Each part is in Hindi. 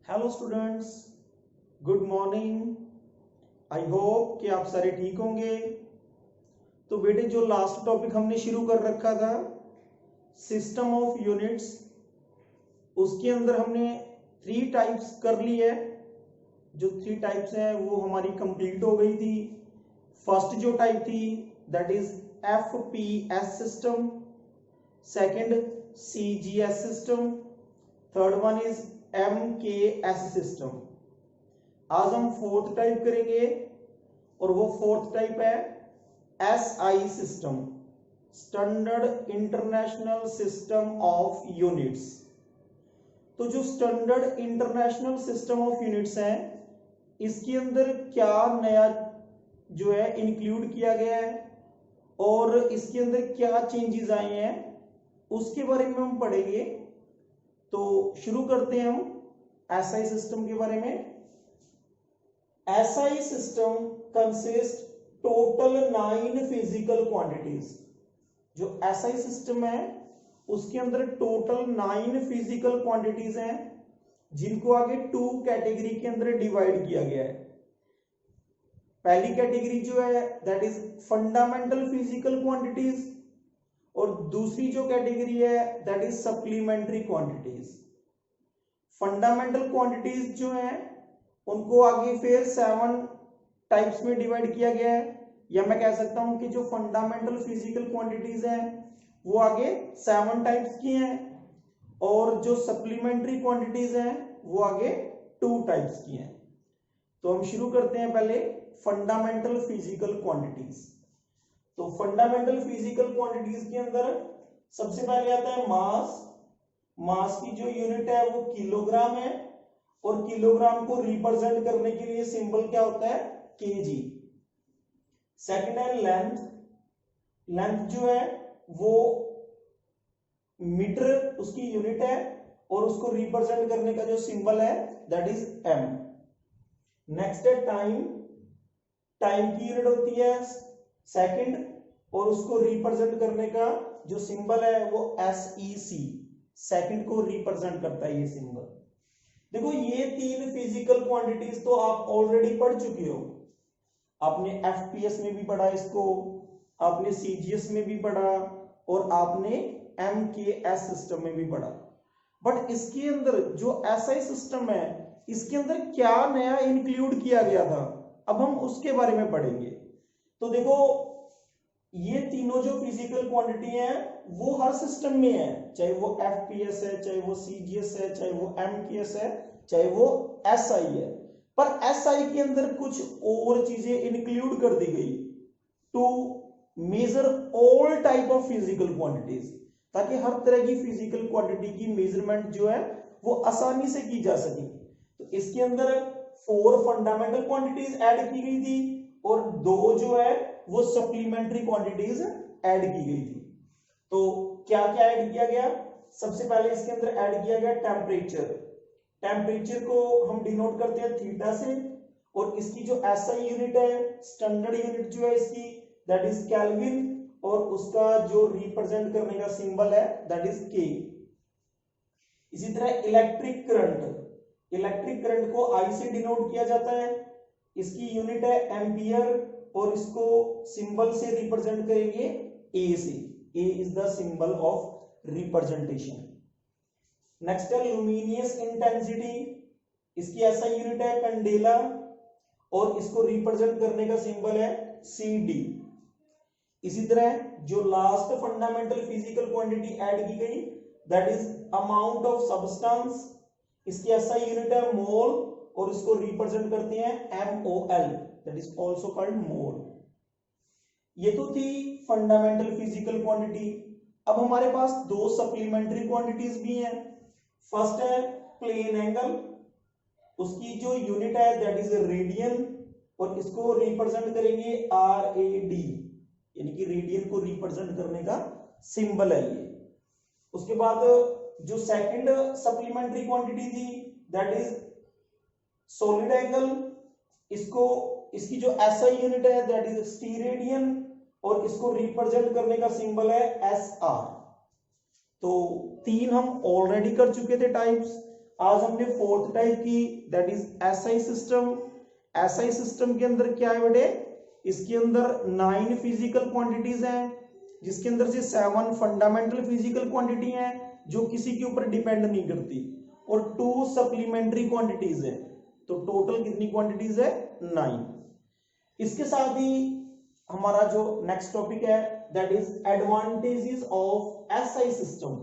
Hello students, good morning. I hope कि आप सारे ठीक होंगे। तो बेटे, जो लास्ट टॉपिक हमने शुरू कर रखा था सिस्टम ऑफ यूनिट्स, उसके अंदर हमने 3 टाइप्स कर ली है। जो 3 टाइप्स हैं वो हमारी कंप्लीट हो गई थी। फर्स्ट जो टाइप थी that is FPS system, second CGS system, third one is MKS system. आज हम फोर्थ टाइप करेंगे और वो फोर्थ टाइप है SI system, standard international system of units. तो जो standard international system of units है, इसके अंदर क्या नया जो है इंक्लूड किया गया है और इसके अंदर क्या चेंजेस आए हैं उसके बारे में हम पढ़ेंगे। तो शुरू करते हैं हम SI सिस्टम के बारे में। SI system consists total 9 physical quantities। जो SI system है उसके अंदर टोटल 9 फिजिकल क्वांटिटीज हैं, जिनको आगे 2 कैटेगरी के अंदर डिवाइड किया गया है। पहली कैटेगरी जो है that is fundamental physical quantities और दूसरी जो कैटेगरी है that is supplementary quantities. Fundamental quantities जो है उनको आगे फिर 7 टाइप्स में डिवाइड किया गया है, या मैं कह सकता हूं कि जो फंडामेंटल फिजिकल क्वांटिटीज हैं वो आगे 7 टाइप्स की हैं और जो सप्लीमेंट्री क्वांटिटीज हैं वो आगे 2 टाइप्स की हैं। तो हम शुरू करते हैं पहले फंडामेंटल फिजिकल क्वांटिटीज। तो फंडामेंटल फिजिकल क्वांटिटीज के अंदर सबसे पहले आता है मास। मास की जो यूनिट है वो किलोग्राम है और किलोग्राम को रिप्रेजेंट करने के लिए सिंबल क्या होता है, केजी। सेकंड है लेंथ। लेंथ जो है वो मीटर उसकी यूनिट है और उसको रिप्रेजेंट करने का जो सिंबल है दैट इज एम। नेक्स्ट है टाइम। टाइम की यूनिट होती है सेकंड और उसको रिप्रेजेंट करने का जो सिंबल है वो SEC, सेकंड को रिप्रेजेंट करता है ये सिंबल। देखो, ये 3 फिजिकल क्वांटिटीज तो आप ऑलरेडी पढ़ चुके हो। आपने FPS में भी पढ़ा इसको, आपने CGS में भी पढ़ा और आपने MKS सिस्टम में भी पढ़ा। बट इसके अंदर जो SI सिस्टम है इसके अंदर क्या नया इंक्लूड किया गया था, अब हम उसके बारे में पढ़ेंगे। तो देखो, ये तीनों जो फिजिकल क्वांटिटी है वो हर सिस्टम में है, चाहे वो FPS है, चाहे वो CGS है, चाहे वो MKS है, चाहे वो SI है। पर SI के अंदर कुछ और चीजें इंक्लूड कर दी गई to measure all type of physical quantities, ताकि हर तरह की फिजिकल क्वांटिटी की मेजरमेंट जो है वो आसानी से की जा सके। तो इसके अंदर 4 फंडामेंटल क्वांटिटीज ऐड की गई थी और 2 जो है वो सप्लीमेंट्री क्वांटिटीज ऐड की गई थी। तो क्या क्या ऐड किया गया? सबसे पहले इसके अंदर ऐड किया गया टेम्परेचर। टेम्परेचर को हम डिनोट करते हैं थीटा से और इसकी जो SI यूनिट है, स्टैंडर्ड यूनिट जो है इसकी दैट इज केल्विन और उसका जो रिप्रेजेंट करने का सिंबल है दैट इज K। इसी तरह इलेक्ट्रिक करंट, इलेक्ट्रिक करंट को I से डिनोट किया जाता है, इसकी यूनिट है एम्पियर और इसको सिंबल से रिप्रेजेंट करेंगे A से। A is the symbol of representation. Next है लुमिनियस इंटेंसिटी, इसकी SI यूनिट है कैंडेला और इसको रिप्रेजेंट करने का सिंबल है CD। इसी तरह जो last fundamental physical quantity add की गई that is amount of substance, इसकी SI यूनिट है मोल और इसको रिप्रेजेंट करते हैं MOL, that is also called mole. ये तो थी फंडामेंटल फिजिकल क्वांटिटी। अब हमारे पास 2 सप्लीमेंट्री क्वांटिटीज भी हैं। फर्स्ट है प्लेन एंगल, उसकी जो यूनिट है दैट इज रेडियन और इसको रिप्रेजेंट करेंगे RAD, यानी कि रेडियन को रिप्रेजेंट करने का सिंबल है ये। उसके बाद जो सेकंड सप्लीमेंट्री क्वांटिटी थी दैट इज सॉलिड एंगल, इसको इसकी जो SI यूनिट है दैट इज स्टीरेडियन और इसको रिप्रेजेंट करने का सिंबल है SR। तो 3 हम ऑलरेडी कर चुके थे टाइप्स। आज हमने फोर्थ टाइप की, that is SI system. SI system के अंदर क्या है बेटे, इसके अंदर 9 फिजिकल क्वांटिटीज हैं, जिसके अंदर से 7 फंडामेंटल फिजिकल क्वांटिटी हैं जो किसी के ऊपर डिपेंड नहीं करती, और 2 सप्लीमेंट्री क्वांटिटीज है। तो टोटल कितनी क्वांटिटीज है, 9। इसके साथ ही हमारा जो नेक्स्ट टॉपिक है that is advantages of SI system.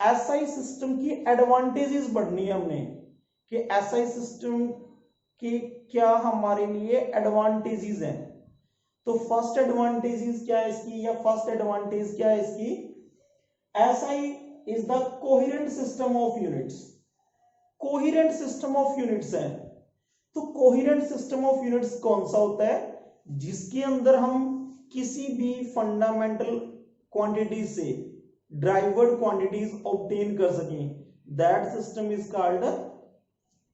SI system की एडवांटेजेस पढ़नी है हमने कि एसआई सिस्टम के क्या हमारे लिए एडवांटेजेस हैं। तो फर्स्ट एडवांटेजेस क्या है इसकी, या फर्स्ट एडवांटेज क्या है इसकी, SI is the coherent system of units. Coherent system of units है। तो कोहेरेंट सिस्टम ऑफ यूनिट्स कौन सा होता है, जिसके अंदर हम किसी भी फंडामेंटल क्वांटिटी से ड्राइवर्ड क्वांटिटीज ऑब्टेन कर सकें, that system is called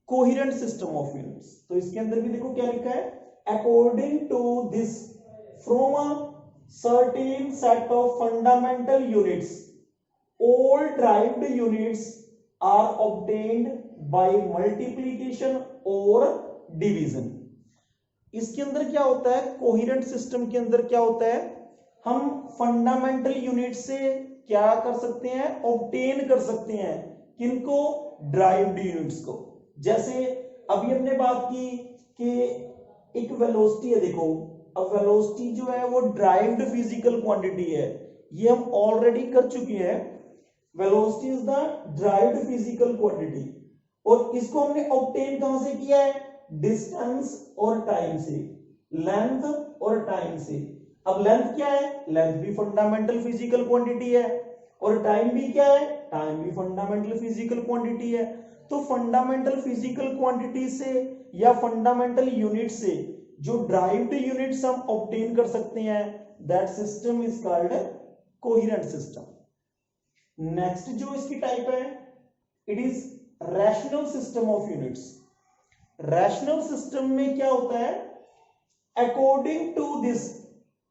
coherent system of units. तो इसके अंदर भी देखो क्या लिखा है, according to this from a certain set of fundamental units all derived units are obtained by multiplication or division। इसके अंदर क्या होता है, कोहेरेंट सिस्टम के अंदर क्या होता है, हम फंडामेंटल यूनिट से क्या कर सकते हैं, ऑब्टेन कर सकते हैं, किनको, ड्राइव्ड यूनिट्स को। जैसे अभी हमने बात की कि एक वेलोसिटी है, देखो अब वेलोसिटी जो है वो ड्राइव्ड फिजिकल क्वांटिटी है, ये हम ऑलरेडी कर चुके हैं। Velocity is the derived physical quantity, और इसको हमने ऑब्टेन कहां से किया है, डिस्टेंस और टाइम से, लेंथ और टाइम से। अब लेंथ क्या है, लेंथ भी फंडामेंटल फिजिकल क्वांटिटी है, और टाइम भी क्या है, टाइम भी फंडामेंटल फिजिकल क्वांटिटी है। तो फंडामेंटल फिजिकल क्वांटिटी से या फंडामेंटल यूनिट से जो ड्राइव्ड यूनिट्स हम ऑब्टेन कर सकते हैं, that system is called coherent system. Next जो इसकी टाइप है, it is rational system of units. Rational system में क्या होता है, according to this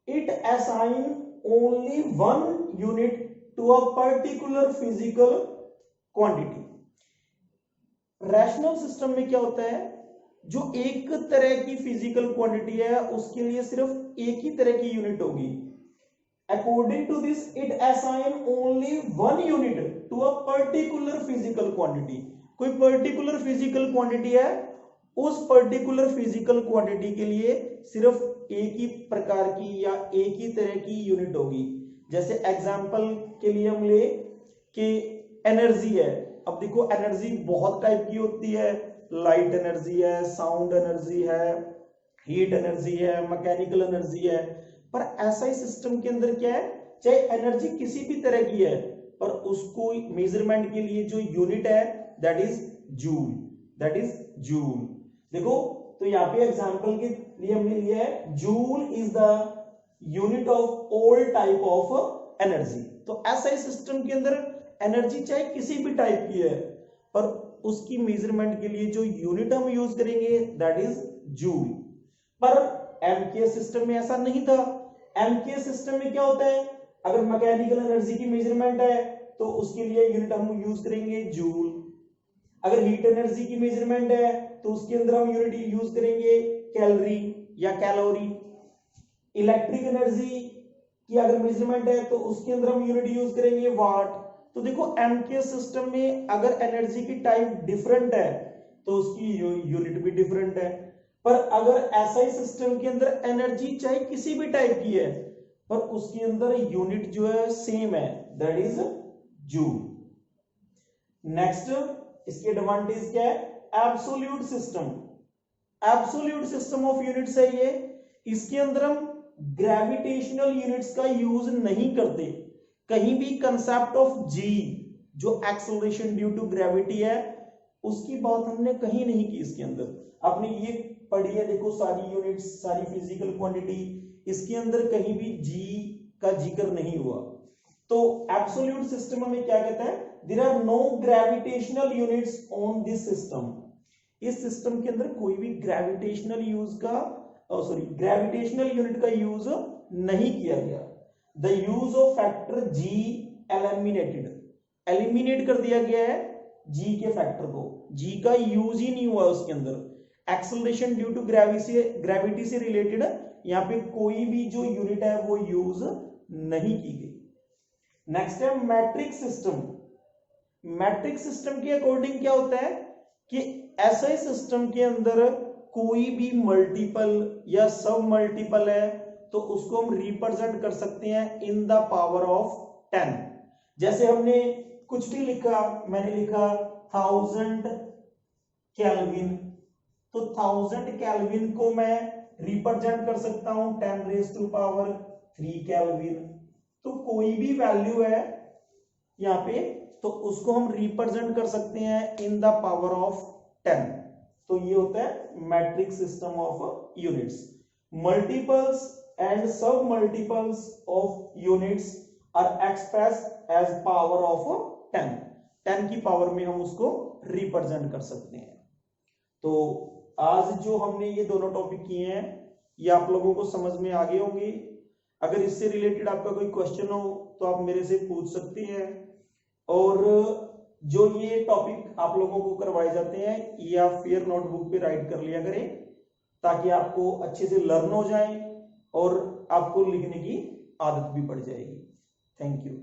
it assign only 1 unit to a particular physical quantity. Rational system में क्या होता है, जो एक तरह की फिजिकल क्वांटिटी है उसके लिए सिर्फ एक ही तरह की यूनिट होगी। According to this, it assign only 1 unit to a particular physical quantity। कोई particular physical quantity है, उस particular physical quantity के लिए सिर्फ एक ही प्रकार की या एक ही तरह की यूनिट होगी। जैसे एग्जांपल के लिए हम ले कि एनर्जी है। अब देखो एनर्जी बहुत टाइप की होती है, लाइट एनर्जी है, साउंड एनर्जी है, हीट एनर्जी है, मैकेनिकल एनर्जी है। पर एसआई सिस्टम के अंदर क्या है, चाहे एनर्जी किसी भी तरह की है, पर उसको मेजरमेंट के लिए जो यूनिट है that is joule, that is joule. देखो तो यहाँ पे एग्जांपल के लिए हमने लिया है joule is the unit of all type of energy. तो एसआई सिस्टम के अंदर एनर्जी चाहे किसी भी टाइप की है, पर उसकी मेजरमेंट के लिए जो यूनिट हम यूज करेंगे दैट इज जूल। पर एमके सिस्टम में ऐसा नहीं था। एमके सिस्टम में क्या होता है, अगर मैकेनिकल एनर्जी की मेजरमेंट है तो उसके लिए यूनिट हम यूज करेंगे जूल। अगर हीट एनर्जी की मेजरमेंट है तो उसके अंदर हम यूनिट यूज करेंगे कैलोरी या कैलोरी। इलेक्ट्रिक एनर्जी की अगर मेजरमेंट है तो उसके अंदर हम यूनिट यूज करेंगे वाट। तो देखो एमके सिस्टम में अगर एनर्जी की टाइप डिफरेंट है तो उसकी यूनिट भी डिफरेंट है। पर अगर एसआई सिस्टम के अंदर एनर्जी चाहे किसी भी टाइप की है, पर उसके अंदर यूनिट जो है सेम है, दैट इज जूल। नेक्स्ट इसकी एडवांटेज क्या है, absolute system. Absolute system of units है ये। इसके अंदर हम ग्रेविटेशनल यूनिट्स का यूज नहीं करते। कहीं भी कंसेप्ट ऑफ जी जो एक्सेलरेशन ड्यू टू ग्रेविटी है उसकी बात हमने कहीं नहीं की। इसके अंदर आपने ये पढ़ी है, देखो सारी यूनिट्स, सारी फिजिकल क्वांटिटी, इसके अंदर कहीं भी जी का जिक्र नहीं हुआ। तो एब्सोल्यूट सिस्टम में क्या कहता है, there are no gravitational units on this system. इस सिस्टम के अंदर कोई भी ग्रेविटेशनल यूनिट का यूज नहीं किया गया। The use of factor G eliminated, eliminate कर दिया गया है जी के फैक्टर को, जी का यूज ही नहीं हुआ उसके अंदर। एक्सेलरेशन ड्यू टू ग्रेविटी से रिलेटेड यहाँ पे कोई भी जो यूनिट है वो यूज नहीं की गई। नेक्स्ट है मैट्रिक सिस्टम। मैट्रिक सिस्टम के अकॉर्डिंग क्या होता है कि ऐसे सिस्टम के अंदर कोई भी मल्टीपल या सब मल्टीपल है तो उसको हम रिप्रेजेंट कर सकते हैं इन द पावर ऑफ 10। जैसे हमने कुछ भी लिखा, मैंने लिखा 1000 केल्विन, तो 1000 केल्विन को मैं रिप्रेजेंट कर सकता हूं 10⁻³ केल्विन। तो कोई भी वैल्यू है यहां पे तो उसको हम रिप्रेजेंट कर सकते हैं इन द पावर ऑफ 10। तो ये होता है metric system of units. Multiples and sub multiples of units are expressed as power of 10। 10 की पावर में हम उसको रिप्रेजेंट कर सकते हैं। तो आज जो हमने ये दोनों टॉपिक किए हैं ये आप लोगों को समझ में आ गए होंगे। अगर इससे रिलेटेड आपका कोई क्वेश्चन हो तो आप मेरे से पूछ सकते हैं। और जो ये टॉपिक आप लोगों को करवाए जाते हैं ये आप फिर नोटबुक पे राइट कर लिया करें ताकि आपको अच्छे से लर्न हो जाए और आपको लिखने की आदत भी पड़ जाएगी। Thank you.